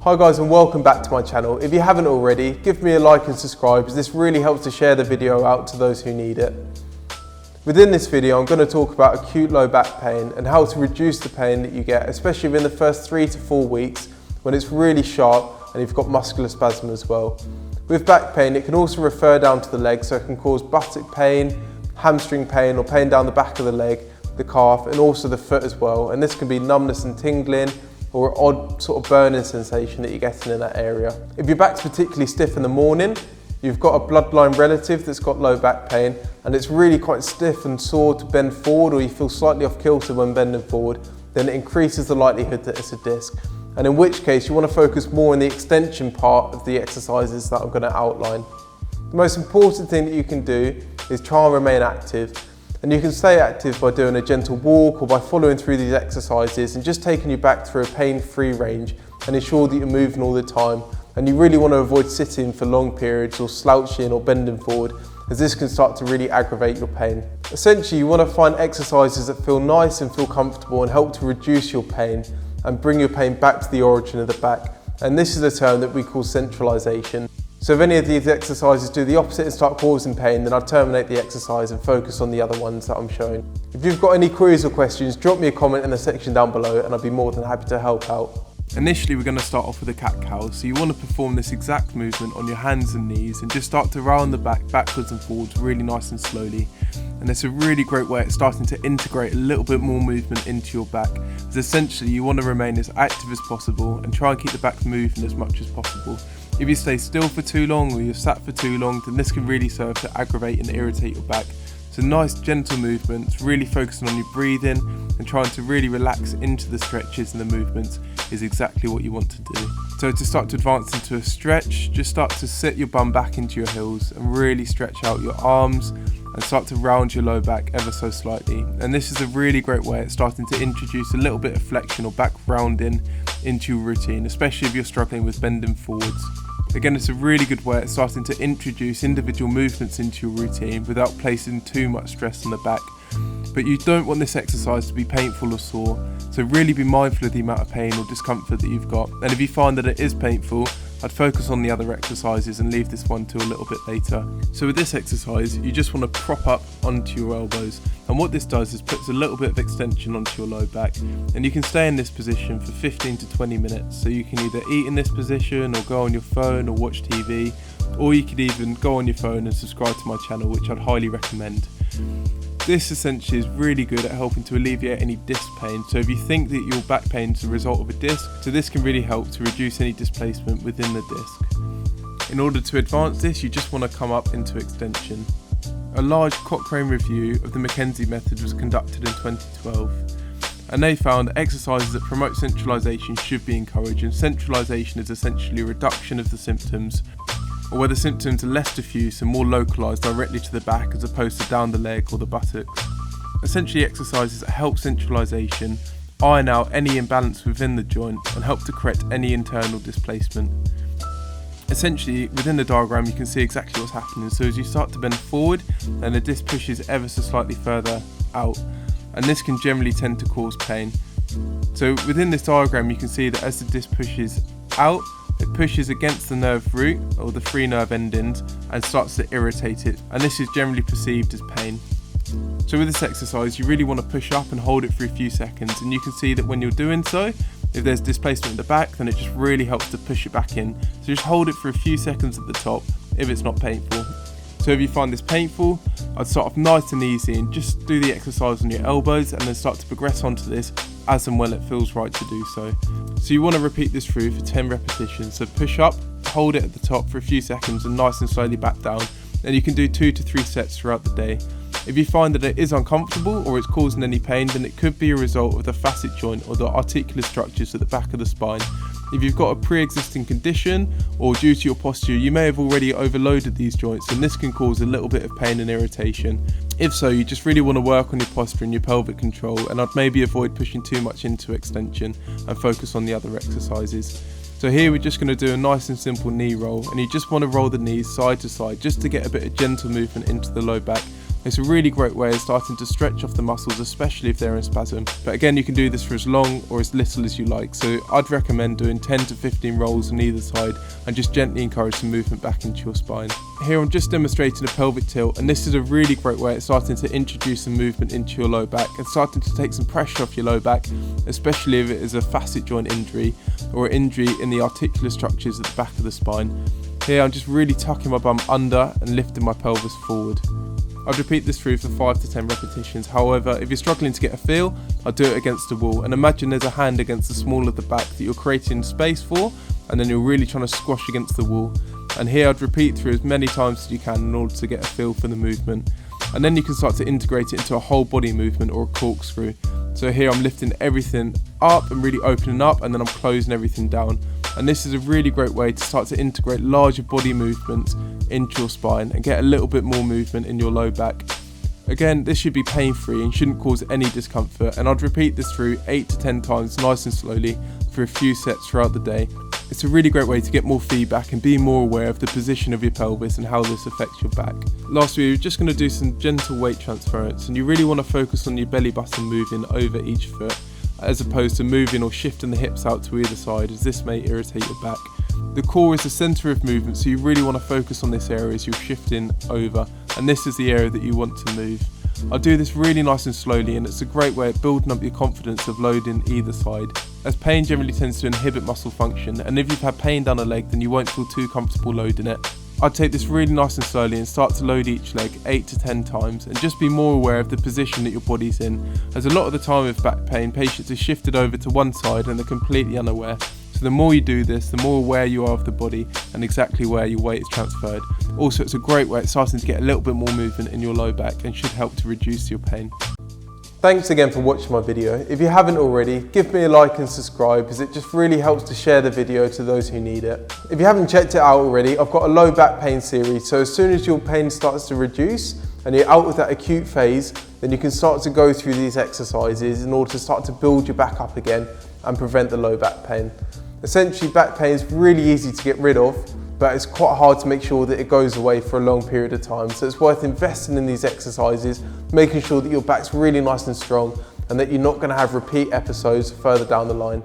Hi guys, and welcome back to my channel. If you haven't already, give me a like and subscribe, as this really helps to share the video out to those who need it. Within this video I'm going to talk about acute low back pain and how to reduce the pain that you get, especially within the first 3 to 4 weeks when it's really sharp and you've got muscular spasm as well. With back pain it can also refer down to the leg, so it can cause buttock pain, hamstring pain or pain down the back of the leg, the calf and also the foot as well, and this can be numbness and tingling or odd sort of burning sensation that you're getting in that area. If your back's particularly stiff in the morning, you've got a bloodline relative that's got low back pain and it's really quite stiff and sore to bend forward, or you feel slightly off kilter when bending forward, then it increases the likelihood that it's a disc. And in which case you want to focus more on the extension part of the exercises that I'm going to outline. The most important thing that you can do is try and remain active. And you can stay active by doing a gentle walk or by following through these exercises and just taking you back through a pain-free range and ensure that you're moving all the time. And you really want to avoid sitting for long periods or slouching or bending forward, as this can start to really aggravate your pain. Essentially, you want to find exercises that feel nice and feel comfortable and help to reduce your pain and bring your pain back to the origin of the back. And this is a term that we call centralisation. So if any of these exercises do the opposite and start causing pain, then I'll terminate the exercise and focus on the other ones that I'm showing. If you've got any queries or questions, drop me a comment in the section down below and I'll be more than happy to help out. Initially we're going to start off with a cat-cow, so you want to perform this exact movement on your hands and knees and just start to round the back backwards and forwards really nice and slowly. And it's a really great way at starting to integrate a little bit more movement into your back, as essentially you want to remain as active as possible and try and keep the back moving as much as possible. If you stay still for too long or you're sat for too long, then this can really serve to aggravate and irritate your back. So nice gentle movements, really focusing on your breathing and trying to really relax into the stretches and the movements is exactly what you want to do. So to start to advance into a stretch, just start to sit your bum back into your heels and really stretch out your arms and start to round your low back ever so slightly. And this is a really great way at starting to introduce a little bit of flexion or back rounding into your routine, especially if you're struggling with bending forwards. Again, it's a really good way at starting to introduce individual movements into your routine without placing too much stress on the back. But you don't want this exercise to be painful or sore, so really be mindful of the amount of pain or discomfort that you've got. And if you find that it is painful, I'd focus on the other exercises and leave this one till a little bit later. So with this exercise, you just want to prop up onto your elbows. And what this does is puts a little bit of extension onto your low back. And you can stay in this position for 15 to 20 minutes. So you can either eat in this position or go on your phone or watch TV. Or you could even go on your phone and subscribe to my channel, which I'd highly recommend. This essentially is really good at helping to alleviate any disc pain. So if you think that your back pain is a result of a disc, so this can really help to reduce any displacement within the disc. In order to advance this, you just want to come up into extension. A large Cochrane review of the McKenzie method was conducted in 2012. And they found that exercises that promote centralisation should be encouraged, and centralisation is essentially a reduction of the symptoms, or where the symptoms are less diffuse and more localised directly to the back as opposed to down the leg or the buttocks. Essentially exercises that help centralisation, iron out any imbalance within the joint and help to correct any internal displacement. Essentially within the diagram you can see exactly what's happening. So as you start to bend forward, then the disc pushes ever so slightly further out, and this can generally tend to cause pain. So within this diagram you can see that as the disc pushes out, it pushes against the nerve root or the free nerve endings and starts to irritate it, and this is generally perceived as pain. So with this exercise you really want to push up and hold it for a few seconds, and you can see that when you're doing so, if there's displacement in the back, then it just really helps to push it back in. So just hold it for a few seconds at the top if it's not painful. So if you find this painful, I'd start off nice and easy and just do the exercise on your elbows and then start to progress onto this as and when it feels right to do so. So you want to repeat this through for 10 repetitions. So push up, hold it at the top for a few seconds and nice and slowly back down. And you can do 2 to 3 sets throughout the day. If you find that it is uncomfortable or it's causing any pain, then it could be a result of the facet joint or the articular structures at the back of the spine. If you've got a pre-existing condition or due to your posture, you may have already overloaded these joints, and this can cause a little bit of pain and irritation. If so, you just really want to work on your posture and your pelvic control, and I'd maybe avoid pushing too much into extension and focus on the other exercises. So here we're just going to do a nice and simple knee roll, and you just want to roll the knees side to side just to get a bit of gentle movement into the low back It's a really great way of starting to stretch off the muscles, especially if they're in spasm. But again, you can do this for as long or as little as you like. So I'd recommend doing 10 to 15 rolls on either side and just gently encourage some movement back into your spine. Here I'm just demonstrating a pelvic tilt, and this is a really great way of starting to introduce some movement into your low back and starting to take some pressure off your low back, especially if it is a facet joint injury or an injury in the articular structures at the back of the spine. Here I'm just really tucking my bum under and lifting my pelvis forward. I'd repeat this through for 5 to 10 repetitions. However, if you're struggling to get a feel, I'd do it against the wall, and imagine there's a hand against the small of the back that you're creating space for, and then you're really trying to squash against the wall. And here I'd repeat through as many times as you can in order to get a feel for the movement. And then you can start to integrate it into a whole body movement or a corkscrew. So here I'm lifting everything up and really opening up, and then I'm closing everything down. And this is a really great way to start to integrate larger body movements into your spine and get a little bit more movement in your low back. Again, this should be pain-free and shouldn't cause any discomfort, and I'd repeat this through 8 to 10 times nice and slowly for a few sets throughout the day. It's a really great way to get more feedback and be more aware of the position of your pelvis and how this affects your back. Lastly, we're just going to do some gentle weight transference, and you really want to focus on your belly button moving over each foot, as opposed to moving or shifting the hips out to either side, as this may irritate your back. The core is the centre of movement, so you really want to focus on this area as you're shifting over, and this is the area that you want to move. I do this really nice and slowly, and it's a great way of building up your confidence of loading either side, as pain generally tends to inhibit muscle function, and if you've had pain down a leg then you won't feel too comfortable loading it. I'd take this really nice and slowly and start to load each leg 8 to 10 times, and just be more aware of the position that your body's in, as a lot of the time with back pain, patients are shifted over to one side and they're completely unaware. So the more you do this, the more aware you are of the body and exactly where your weight is transferred. Also, it's a great way at starting to get a little bit more movement in your low back and should help to reduce your pain. Thanks again for watching my video. If you haven't already, give me a like and subscribe, as it just really helps to share the video to those who need it. If you haven't checked it out already, I've got a low back pain series, so as soon as your pain starts to reduce and you're out of that acute phase, then you can start to go through these exercises in order to start to build your back up again and prevent the low back pain. Essentially, back pain is really easy to get rid of, but it's quite hard to make sure that it goes away for a long period of time. So it's worth investing in these exercises, making sure that your back's really nice and strong and that you're not going to have repeat episodes further down the line.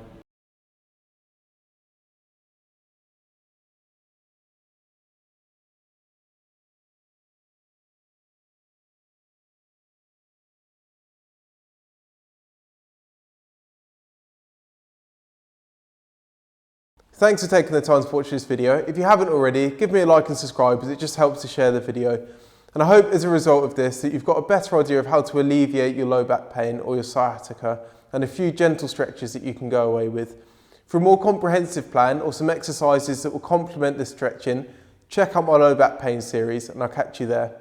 Thanks for taking the time to watch this video. If you haven't already, give me a like and subscribe, as it just helps to share the video. And I hope as a result of this that you've got a better idea of how to alleviate your low back pain or your sciatica, and a few gentle stretches that you can go away with. For a more comprehensive plan or some exercises that will complement this stretching, check out my low back pain series, and I'll catch you there.